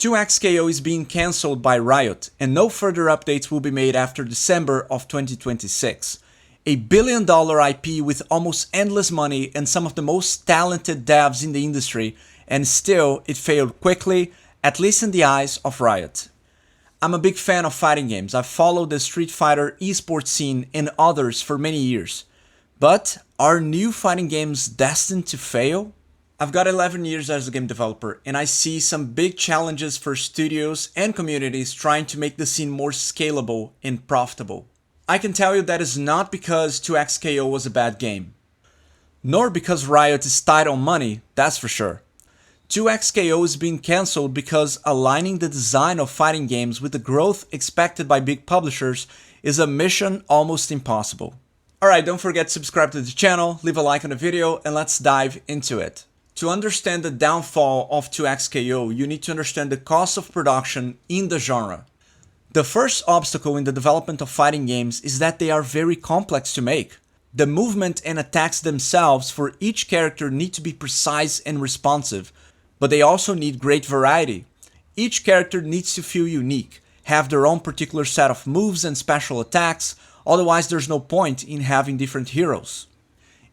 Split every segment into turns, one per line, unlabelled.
2XKO is being cancelled by Riot, and no further updates will be made after December of 2026. A billion-dollar IP with almost endless money and some of the most talented devs in the industry, and still it failed quickly, at least in the eyes of Riot. I'm a big fan of fighting games. I've followed the Street Fighter esports scene and others for many years. But are new fighting games destined to fail? I've got 11 years as a game developer, and I see some big challenges for studios and communities trying to make the scene more scalable and profitable. I can tell you that is not because 2XKO was a bad game. Nor because Riot is tight on money, that's for sure. 2XKO is being cancelled because aligning the design of fighting games with the growth expected by big publishers is a mission almost impossible. Alright, don't forget to subscribe to the channel, leave a like on the video, and let's dive into it. To understand the downfall of 2XKO, you need to understand the cost of production in the genre. The first obstacle in the development of fighting games is that they are very complex to make. The movement and attacks themselves for each character need to be precise and responsive, but they also need great variety. Each character needs to feel unique, have their own particular set of moves and special attacks, otherwise there's no point in having different heroes.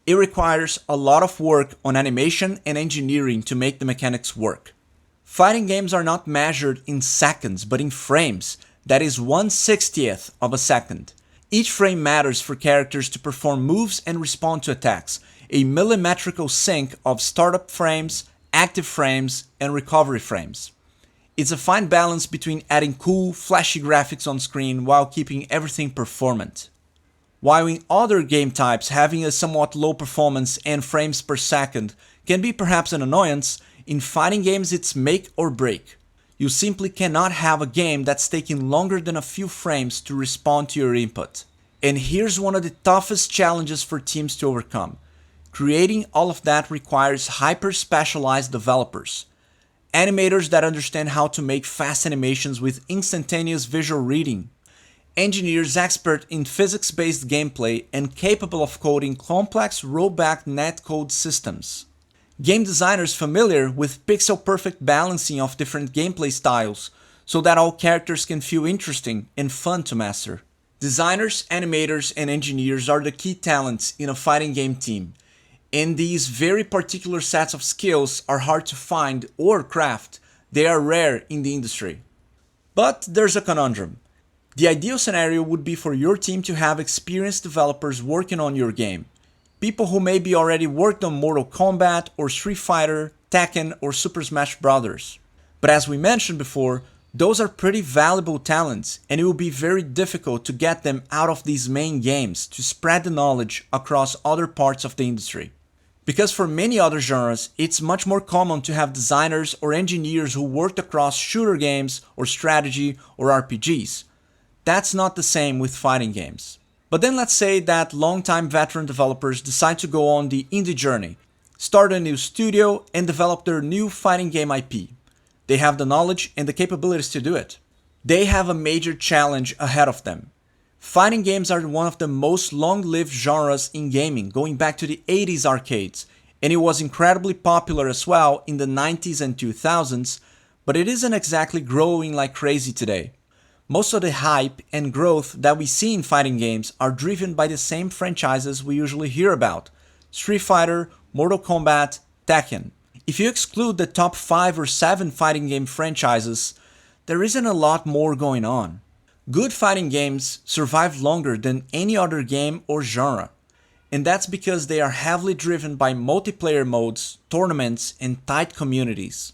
It requires a lot of work on animation and engineering to make the mechanics work. Fighting games are not measured in seconds, but in frames, that is 1/60th of a second. Each frame matters for characters to perform moves and respond to attacks, a millimetrical sync of startup frames, active frames, and recovery frames. It's a fine balance between adding cool, flashy graphics on screen while keeping everything performant. While in other game types having a somewhat low performance and frames per second can be perhaps an annoyance, in fighting games it's make or break. You simply cannot have a game that's taking longer than a few frames to respond to your input. And here's one of the toughest challenges for teams to overcome. Creating all of that requires hyper-specialized developers. Animators that understand how to make fast animations with instantaneous visual reading. Engineers expert in physics-based gameplay and capable of coding complex rollback netcode systems. Game designers familiar with pixel-perfect balancing of different gameplay styles so that all characters can feel interesting and fun to master. Designers, animators, and engineers are the key talents in a fighting game team, and these very particular sets of skills are hard to find or craft. They are rare in the industry. But there's a conundrum. The ideal scenario would be for your team to have experienced developers working on your game. People who maybe already worked on Mortal Kombat or Street Fighter, Tekken or Super Smash Bros. But as we mentioned before, those are pretty valuable talents and it will be very difficult to get them out of these main games to spread the knowledge across other parts of the industry. Because for many other genres, it's much more common to have designers or engineers who worked across shooter games or strategy or RPGs. That's not the same with fighting games. But then let's say that longtime veteran developers decide to go on the indie journey, start a new studio and develop their new fighting game IP. They have the knowledge and the capabilities to do it. They have a major challenge ahead of them. Fighting games are one of the most long-lived genres in gaming, going back to the 80s arcades, and it was incredibly popular as well in the 90s and 2000s, but it isn't exactly growing like crazy today. Most of the hype and growth that we see in fighting games are driven by the same franchises we usually hear about: Street Fighter, Mortal Kombat, Tekken. If you exclude the top 5 or 7 fighting game franchises, there isn't a lot more going on. Good fighting games survive longer than any other game or genre, and that's because they are heavily driven by multiplayer modes, tournaments, and tight communities.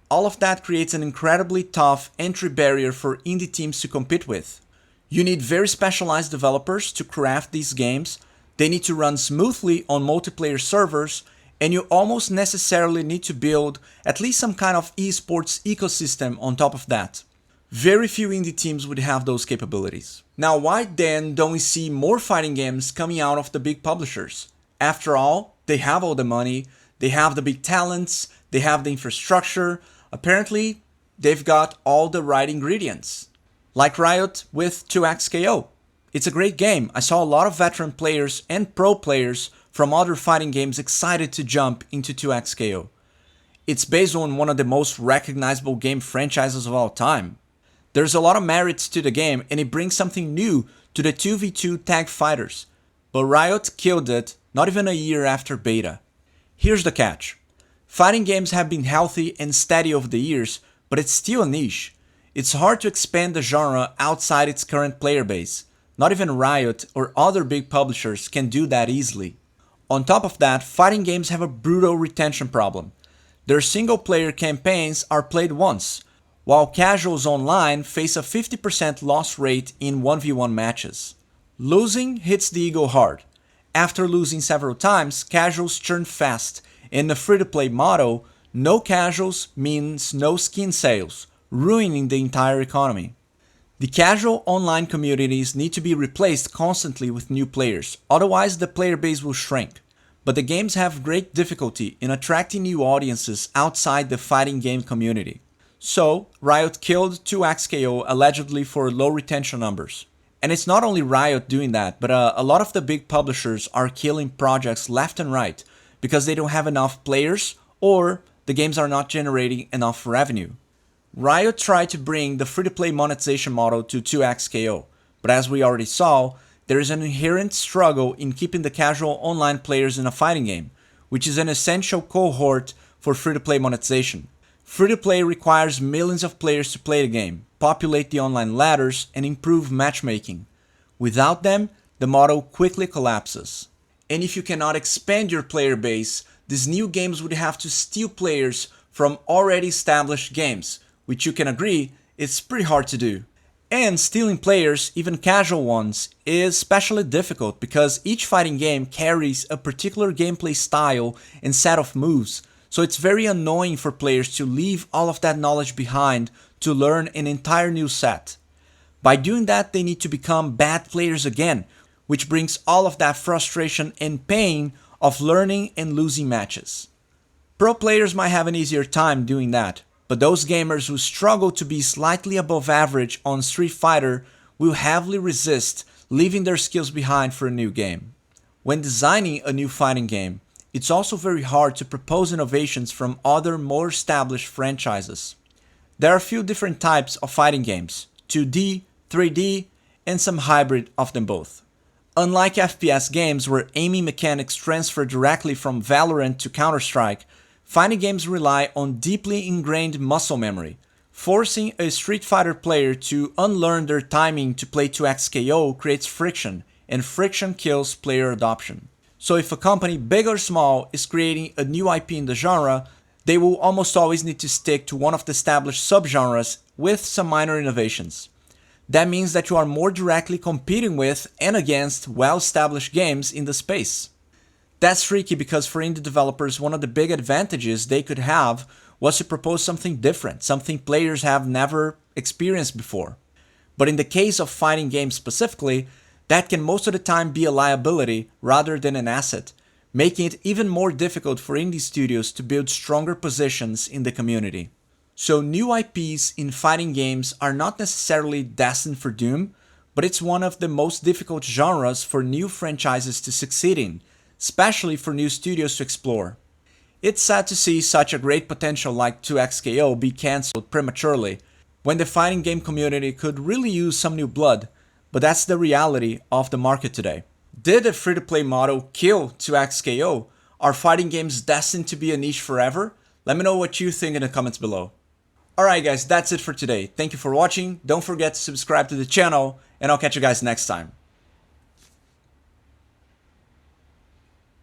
All of that creates an incredibly tough entry barrier for indie teams to compete with. You need very specialized developers to craft these games, they need to run smoothly on multiplayer servers, and you almost necessarily need to build at least some kind of esports ecosystem on top of that. Very few indie teams would have those capabilities. Now, why then don't we see more fighting games coming out of the big publishers? After all, they have all the money, they have the big talents, they have the infrastructure. Apparently, they've got all the right ingredients. Like Riot with 2XKO. It's a great game. I saw a lot of veteran players and pro players from other fighting games excited to jump into 2XKO. It's based on one of the most recognizable game franchises of all time. There's a lot of merits to the game and it brings something new to the 2v2 tag fighters. But Riot killed it not even a year after beta. Here's the catch. Fighting games have been healthy and steady over the years, but it's still a niche. It's hard to expand the genre outside its current player base. Not even Riot or other big publishers can do that easily. On top of that, fighting games have a brutal retention problem. Their single-player campaigns are played once, while casuals online face a 50% loss rate in 1v1 matches. Losing hits the ego hard. After losing several times, casuals churn fast, and the free-to-play model, no casuals means no skin sales, ruining the entire economy. The casual online communities need to be replaced constantly with new players, otherwise the player base will shrink. But the games have great difficulty in attracting new audiences outside the fighting game community. So, Riot killed 2XKO allegedly for low retention numbers. And it's not only Riot doing that, but a lot of the big publishers are killing projects left and right because they don't have enough players or the games are not generating enough revenue. Riot tried to bring the free-to-play monetization model to 2XKO, but as we already saw, there is an inherent struggle in keeping the casual online players in a fighting game, which is an essential cohort for free-to-play monetization. Free-to-play requires millions of players to play the game, populate the online ladders, and improve matchmaking. Without them, the model quickly collapses. And if you cannot expand your player base, these new games would have to steal players from already established games, which you can agree is pretty hard to do. And stealing players, even casual ones, is especially difficult because each fighting game carries a particular gameplay style and set of moves, so it's very annoying for players to leave all of that knowledge behind to learn an entire new set. By doing that, they need to become bad players again, which brings all of that frustration and pain of learning and losing matches. Pro players might have an easier time doing that, but those gamers who struggle to be slightly above average on Street Fighter will heavily resist leaving their skills behind for a new game. When designing a new fighting game, it's also very hard to propose innovations from other more established franchises. There are a few different types of fighting games, 2D, 3D, and some hybrid of them both. Unlike FPS games where aiming mechanics transfer directly from Valorant to Counter-Strike, fighting games rely on deeply ingrained muscle memory. Forcing a Street Fighter player to unlearn their timing to play 2XKO creates friction, and friction kills player adoption. So if a company, big or small, is creating a new IP in the genre, they will almost always need to stick to one of the established subgenres with some minor innovations. That means that you are more directly competing with and against well-established games in the space. That's tricky because for indie developers, one of the big advantages they could have was to propose something different, something players have never experienced before. But in the case of fighting games specifically, that can most of the time be a liability rather than an asset, making it even more difficult for indie studios to build stronger positions in the community. So new IPs in fighting games are not necessarily destined for doom, but it's one of the most difficult genres for new franchises to succeed in, especially for new studios to explore. It's sad to see such a great potential like 2XKO be cancelled prematurely, when the fighting game community could really use some new blood, but that's the reality of the market today. Did the free-to-play model kill 2XKO? Are fighting games destined to be a niche forever? Let me know what you think in the comments below. Alright guys, that's it for today. Thank you for watching, don't forget to subscribe to the channel, and I'll catch you guys next time.